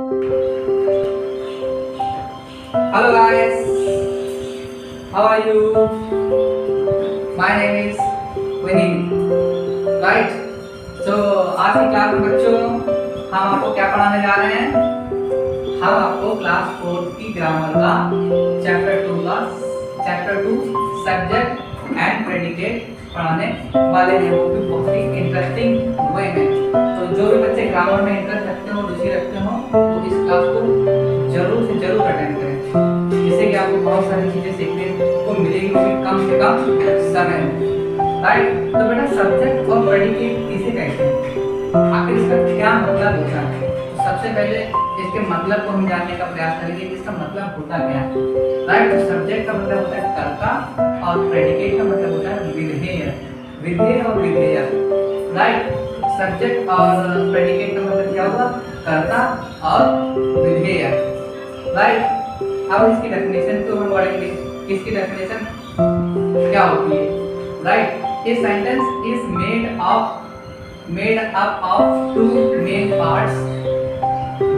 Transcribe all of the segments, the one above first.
Hello guys, how are you? My name is Vineet. Right? So आज की class में बच्चों हम आपको क्या पढ़ाने जा रहे हैं? हम आपको क्लास 4 की ग्रामर का चैप्टर 2 सब्जेक्ट एंड प्रेडिकेट पढ़ाने वाले हैं, वो भी बहुत ही इंटरेस्टिंग वे में। तो जो भी बच्चे ग्रामर में इंटरेस्ट रखते हो, रुचि रखते हो, तो इस क्लास को जरूर से जरूर अटेंड करें, जिससे कि आपको बहुत सारी चीजें सीखने को मिलेगी, वो भी कम से कम समय में। राइट? तो बेटा सब्जेक्ट और प्रेडिकेट किसे कहते हैं, आखिर इसका क्या मतलब होता है? तो सबसे पहले इसके मतलब को हम जानने का प्रयास करेंगे कि इसका मतलब होता क्या है। राइट? तो सब्जेक्ट का मतलब होता है कर्ता और प्रेडिकेट का मतलब होता है विधेय और विधेय। राइट? सब्जेक्ट और प्रेडिकेट का मतलब क्या होगा? कर्ता और विधेय। राइट? अब इसकी डेफिनेशन को हम पढ़ेंगे। इसकी डेफिनेशन क्या होती है? Right? A sentence is made up of two main parts,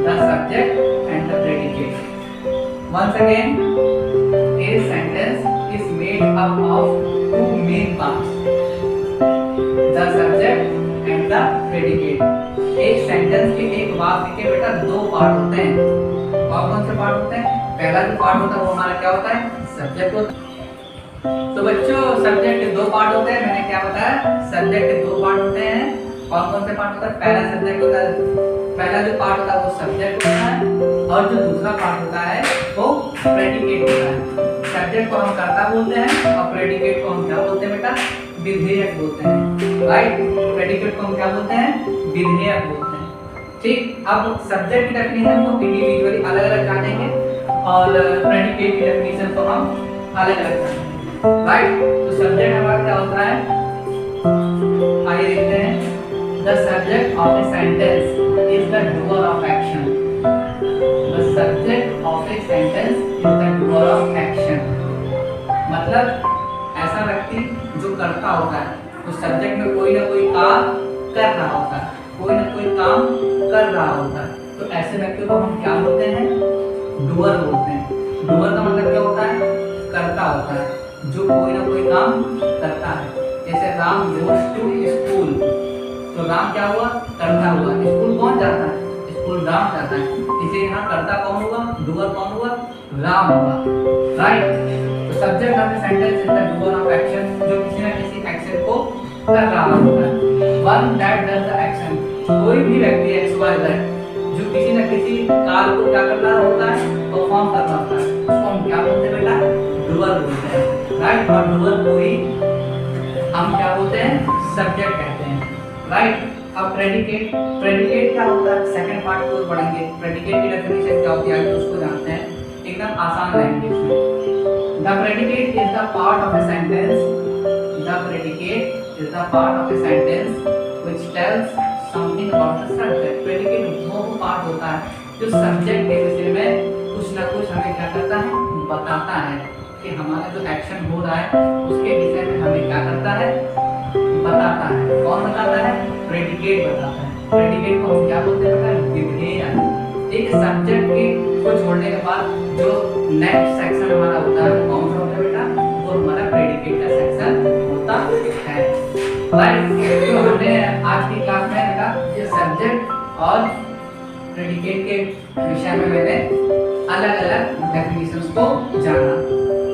the subject and the predicate. Once again, a sentence is made up of two main parts, the subject and the predicate. एक sentence के एक वाक्य के बेटा दो part होते हैं। कौन से पार्ट होते हैं? पहला जो पार्ट होता है वो हमारा क्या होता है? सब्जेक्ट होता है। तो बच्चों सब्जेक्ट के दो पार्ट होते हैं, मैंने क्या बताया? सब्जेक्ट के दो पार्ट होते हैं। कौन से पार्ट होता है? पहला सब्जेक्ट होता है, पहला जो पार्ट होता है वो सब्जेक्ट होता है, और जो दूसरा पार्ट होता है वो प्रेडिकेट होता है। सब्जेक्ट को हम कर्ता बोलते हैं और प्रेडिकेट को हम क्या बोलते हैं बेटा? विधेयक बोलते हैं। राइट? प्रेडिकेट को हम क्या बोलते हैं? विधेयक बोलते हैं। ठीक, अब सब्जेक्ट की डेफिनेशन को इंडिविजुअली अलग अलग जानेंगे और प्रेडिकेट की डेफिनेशन को हम अलग अलग जानेंगे। राइट? तो सब्जेक्ट हमारा क्या होता है? आइए देखते हैं। The subject of a sentence is the doer of action. The subject of a sentence is the doer of action. मतलब ऐसा व्यक्ति जो करता होता है, तो सब्जेक्ट में कोई ना कोई काम कर रहा होता है, कोई ना कोई काम कर रहा होता है, तो ऐसे व्यक्ति को हम क्या बोलते हैं? डूअर बोलते हैं। डूअर का मतलब क्या होता है? करता होता है, जो कोई ना कोई काम करता है। जैसे राम गोes to स्कूल, तो राम क्या हुआ? करता हुआ। स्कूल कौन जाता है? स्कूल राम जाता है। इसे यहाँ करता कौन हुआ? डूअर कौन हुआ? राम हुआ। राइट? तो subject of the sentence is the doer of action, जो किसी न किसी एक्शन को कर रहा होता है। One that does the action, कोई भी व्यक्ति एक्स वाई जेड जो किसी न किसी कार्य को क्या कर रहा होता है? परफॉर्म कर रहा होता है, उसको हम क्या बोलते हैं बेटा? डूअर बोलते हैं। राइट? और डूअर को ही हम क्या बोलते हैं? सब्जेक्ट कहते हैं। राइट? अब प्रेडिकेट क्या होता है? सेकंड पार्ट को पढ़ेंगे। प्रेडिकेट की डेफिनेशन क्या होती है तो उसको जानते हैं एकदम आसान लैंग्वेज में। The predicate is the part of a sentence, the predicate is the part of a sentence which tells something about the subject. Predicate वो पार्ट होता है जो सब्जेक्ट के विषय में कुछ ना कुछ हमें क्या करता है? बताता है कि हमारा जो एक्शन हो रहा है उसके विषय में हमें क्या करता है? बताता है। कौन बताता है? प्रेडिकेट बताता है। प्रेडिकेट को हम क्या बोलते हैं? विधेय। एक सब्जेक्ट के को छोड़ने के बाद जो नेक्स्ट सेक्शन हमारा होता है वो कौन सा होता है बेटा? वो हमारा प्रेडिकेट का सेक्शन होता है। राइट? तो हमने आज की क्लास में बेटा ये सब्जेक्ट और प्रेडिकेट के विषय में मैंने अलग अलग डेफिनेशंस को जाना।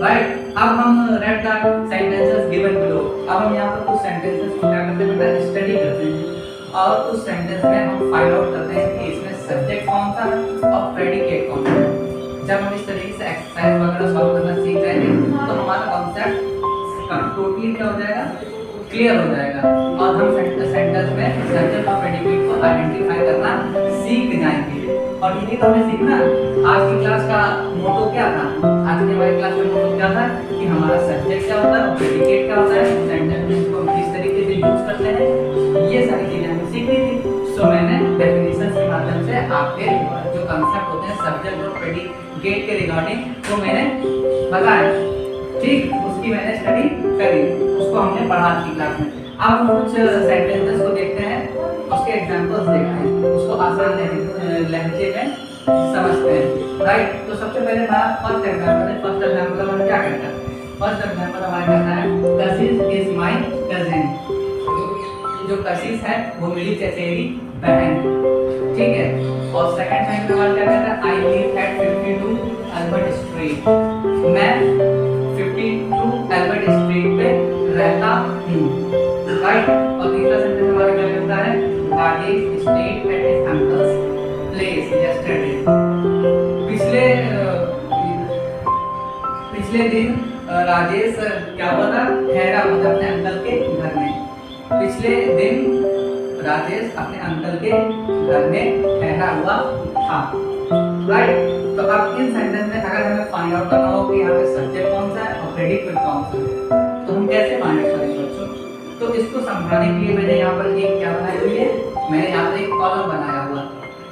राइट? अब हम read the sentences given below. अब हम यहाँ पर कुछ सेंटेंसेस को क्या करते हैं बेटा? स्टडी करते हैं और उस सेंटेंस में हम फाइंड आउट करते हैं कि इसमें सब्जेक्ट कौन सा है और प्रेडिकेट कौन सा है। जब हम इस तरीके से एक्सरसाइज वगैरह सॉल्व करना सीख जाएंगे तो हमारा कॉन्सेप्ट टोटली क्या हो जाएगा? क्लियर हो जाएगा और हम सेंटेंस में सब्जेक्ट और प्रेडिकेट को आइडेंटिफाई करना सीख जाएंगे। और यही तो हमें सीखना। आज की क्लास का मोटो क्या था? आज की हमारी क्लास का मोटो क्या था कि हमारा सब्जेक्ट क्या होता है और प्रेडिकेट क्या होता है, सेंटेंस को हम किस तरीके से यूज करते हैं, ये सारी चीजें हमें सीखनी थी। सो मैंने डेफिनेशन के माध्यम से आपके जो कांसेप्ट होते हैं सब्जेक्ट और प्रेडिकेट के रिगार्डिंग वो मैंने बताया। ठीक, उसकी मैंने स्टडी करी, उसको हमने पढ़ा आज की क्लास में। अब हम कुछ सेंटेंसेस को देखते हैं, उसके एग्जांपल्स देखते हैं, उसको आसान लहजे में समझते हैं, राइट। तो सबसे पहले हमारा फर्स्ट एग्जांपल है। फर्स्ट एग्जांपल हमारा क्या कहता है? फर्स्ट एग्जांपल हमारा कहता है कजिन इज माय कजिन। जो कजिन है वो मेरी चचेरी बहन, ठीक है। और सेकंड सेंटेंस हमारा क्या कहता है? I live at 52 Albert street. मैं 52 अल्बर्ट स्ट्रीट पे रहता हूँ, राइट। और तीसरा सेंटेंस हमारा क्या कहता है? Rajesh stayed at his uncle's place yesterday. पिछले दिन राजेश क्या हुआ था? ठहरा हुआ था अपने अंकल के घर में। पिछले दिन राजेश अपने अंकल के घर में ठहरा हुआ था, राइट। तो अब इन सेंटेंस में अगर हमें फाइंड आउट करना हो कि यहाँ पे सब्जेक्ट कौन सा है और प्रेडिकेट कौन सा है, तो हम कैसे फाइंड आउट करेंगे बच्चों? तो इसको समझाने के लिए मैंने यहाँ पर एक क्या बनाई हुई है? मैंने यहाँ पर एक कॉलम बनाया हुआ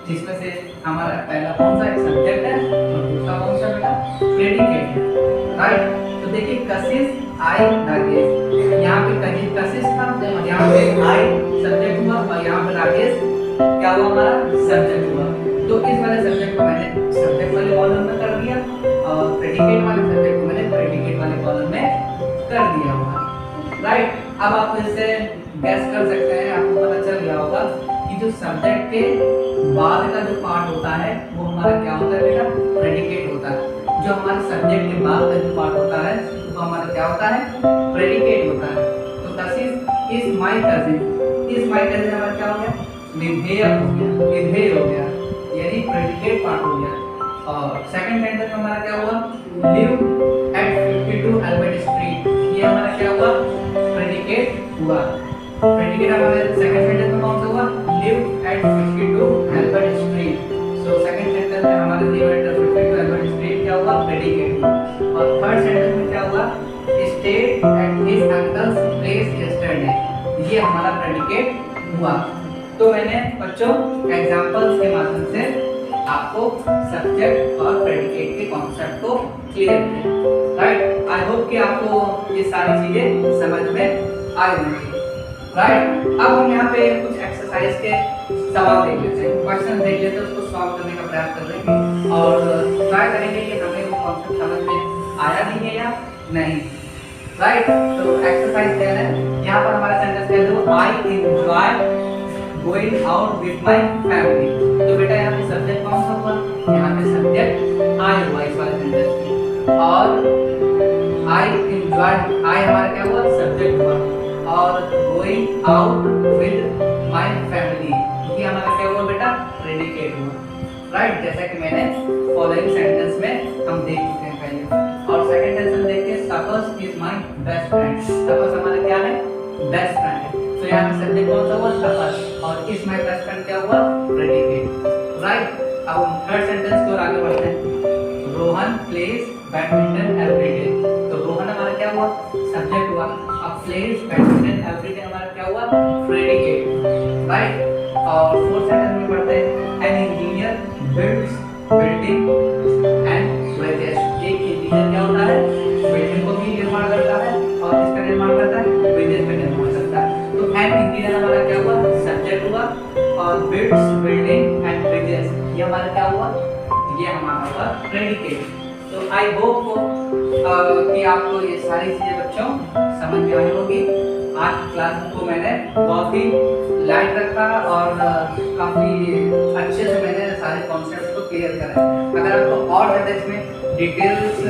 जिसमें से हमारा पहला कौन सा? एक सब्जेक्ट है और दूसरा कौन सा बेटा? प्रेडिकेट है, राइट। तो देखिए कशिश आई राजेश, यहाँ पे कशिश था, यहाँ पे आई सब्जेक्ट हुआ और यहाँ पे राजेश क्या हुआ? हमारा सब्जेक्ट हुआ। तो इस वाले सब्जेक्ट को मैंने सब्जेक्ट वाले कॉलम में कर दिया और प्रेडिकेट वाले सब्जेक्ट को मैंने प्रेडिकेट वाले कॉलम में कर दिया हुआ, राइट। अब आप इससे गैस कर सकते हैं, आपको पता चल गया होगा कि जो सब्जेक्ट के बाद का जो पार्ट होता है वो हमारा क्या होता है बेटा? प्रेडिकेट होता है। जो हमारे सब्जेक्ट के बाद का जो पार्ट होता है वो हमारा क्या होता है? प्रेडिकेट होता है। तो कशिश is my cousin, is my cousin हमारा क्या हो गया? विधेय हो गया, विधेय हो गया, यानी प्रेडिकेट पार्ट हो गया। और सेकंड सेंटेंस में हमारा क्या हुआ? लिव एट 52 अल्बर्ट स्ट्रीट, ये हमारा क्या हुआ? प्रेडिकेट हुआ। प्रेडिकेट हमारे सेकंड सेंटेंस में कौन सा हुआ? Live at 52 Albert street. So second sentence में हमारे लिव एट 52 अल्बर्ट स्ट्रीट क्या हुआ? प्रेडिकेट हुआ। और थर्ड सेंटेंस में क्या हुआ? Stayed at his uncle's place yesterday, ये हमारा प्रेडिकेट हुआ। तो मैंने बच्चों एग्जांपल्स के माध्यम से आपको सब्जेक्ट और प्रेडिकेट के कॉन्सेप्ट को क्लियर किया, राइट। आई होप कि आपको ये सारी चीजें समझ में आई होंगी, राइट। अब हम यहाँ पे कुछ एक्सरसाइज के सवाल देख लेते हैं, क्वेश्चन देख लेते हैं, उसको सॉल्व करने का प्रयास करेंगे और ट्राई करेंगे कि हमें वो कॉन्सेप्ट समझ में आया नहीं है या नहीं, राइट। तो एक्सरसाइज 10 है। यहाँ पर हमारा सेंटेंस कह दो I enjoy going out with my family. तो बेटा यहाँ पे सब्जेक्ट कौन सा हुआ? यहाँ पे सब्जेक्ट आई हुआ इस वाले सेंटेंस में। और आई एंजॉय, आई हमारा क्या हुआ? सब्जेक्ट हुआ। और going out with my family, ये हमारा क्या हुआ बेटा? प्रेडिकेट हुआ, राइट। जैसा कि मैंने फॉलोइंग सेंटेंस में हम देख चुके हैं पहले। और सेकंड सेंटेंस देखिए तपस इज माय बेस्ट फ्रेंड। तपस हमारा क्या है? बेस्ट फ्रेंड है। तो यहाँ पे सब्जेक्ट कौन सा हुआ? तपस। और इस माय बेस्ट फ्रेंड क्या हुआ? Predicate, right. अब हम थर्ड सेंटेंस की ओर आगे बढ़ते हैं। Rohan plays badminton everyday. तो रोहन हमारा क्या हुआ? सब्जेक्ट हुआ। अब प्लेज बैडमिंटन एवरीडे हमारा क्या हुआ? Predicate, right. और फोर्थ सेंटेंस में पढ़ते हैं an engineer builds building and bridges. एक इंजीनियर क्या होता है? बिल्डिंग को भी निर्माण करता है और इसका निर्माण करता है, ब्रिजेस का निर्माण करता है। तो एन इंजीनियर हमारा क्या हुआ? सब्जेक्ट हुआ। और बिल्ड्स बिल्डिंग एंड ब्रिजेस, ये हमारा क्या हुआ? ये हमारा हुआ प्रेडिकेट। तो आई होप कि आपको ये सारी चीजें बच्चों समझ में आई होगी। आज की क्लास को मैंने बहुत ही लाइट रखा और काफी अच्छे से मैंने सारे कॉन्सेप्ट्स को क्लियर करा। अगर आपको और ज्यादा इसमें डिटेल्स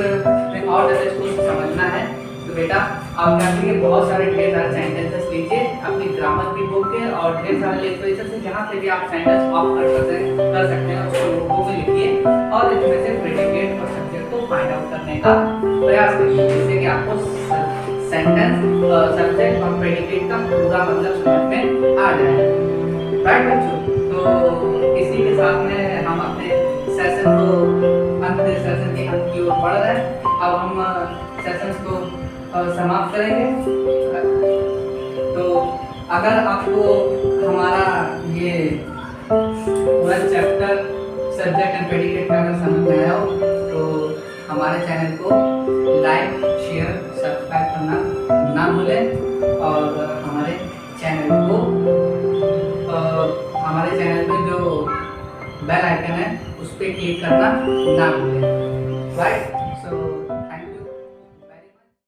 में और ज्यादा इसको समझना है तो बेटा आप क्या करिए, बहुत सारे ढेर सारे सेंटेंसेस लीजिए अपनी ग्रामर की बुक के और ढेर सारे लिटरेचर से जहाँ से भी आप सेंटेंस ऑफ कर सकते हैं उसको नोटबुक में लिखिए और इसमें से प्रेडिकेट और सब्जेक्ट को फाइंड आउट करने का प्रयास करिए, जिससे कि आपको सेंटेंस सब्जेक्ट और प्रेडिकेट का पूरा मतलब समझ में आ जाए, राइट बच्चों। तो इसी के साथ में हम अपने सेशन को सेशन के अंत की ओर बढ़ रहे हैं। अब हम सेशंस को समाप्त करेंगे। तो अगर आपको हमारा ये पूरा चैप्टर सब्जेक्ट एंड प्रेडिकेट का अगर समझ में आया हो तो हमारे चैनल को लाइक शेयर सब्सक्राइब करना ना भूलें और हमारे चैनल पे जो बेल आइकन है उस पर क्लिक करना ना भूलें। राइट।